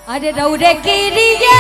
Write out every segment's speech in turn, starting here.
अरे रौरे की रिये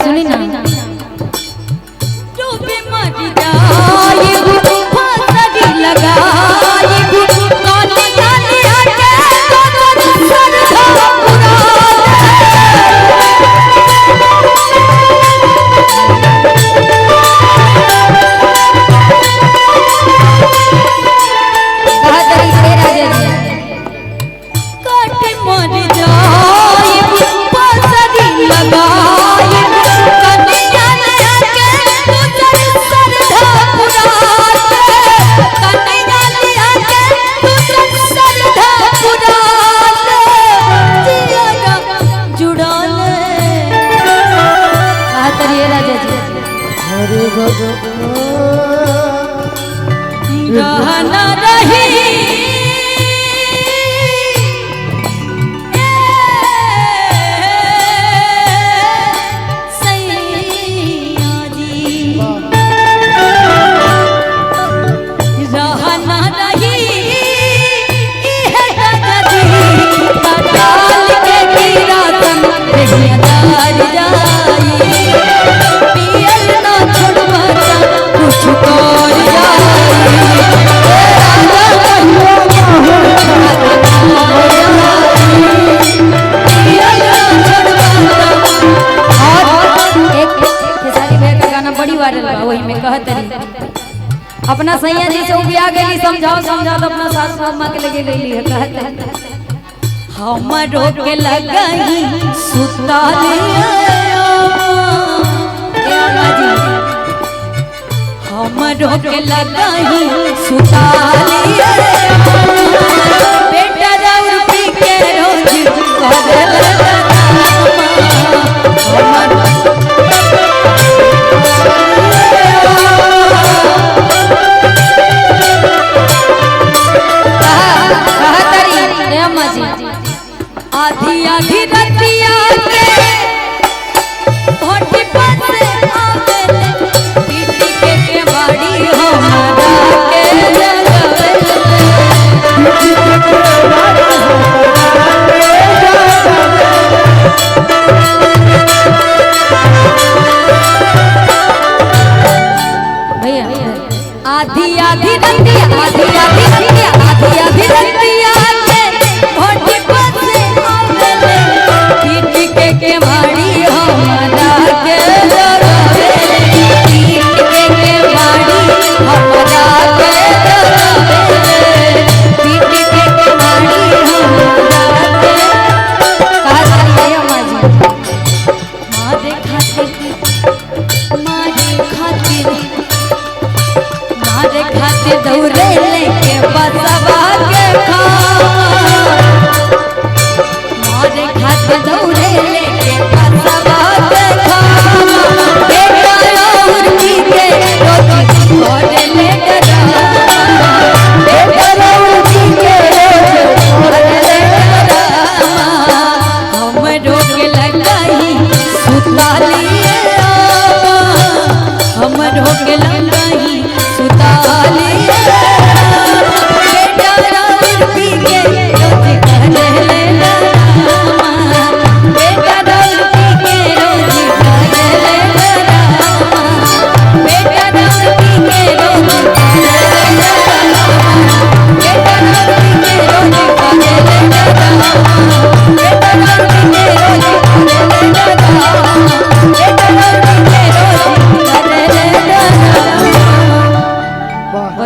सुनी ना रहना रही अपना सैया जी से उबिया गई समझाओ समझाओ तो अपना सास अम्मा के लगे गई है कहते हमरो के लगई सुताले हमरो के लगई सुताले बेटा राउर पी के रोज कहला आधी आधी रतिया के भोटी पर से आवेले पीटी के केवाड़ी हमारा के जगवेले भैया आधी आधी रतिया आधी आधी रतिया आधी आधी रतिया के भोटी पर से आवेले पीटी के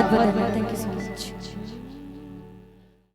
बहुत बहुत धन्यवाद।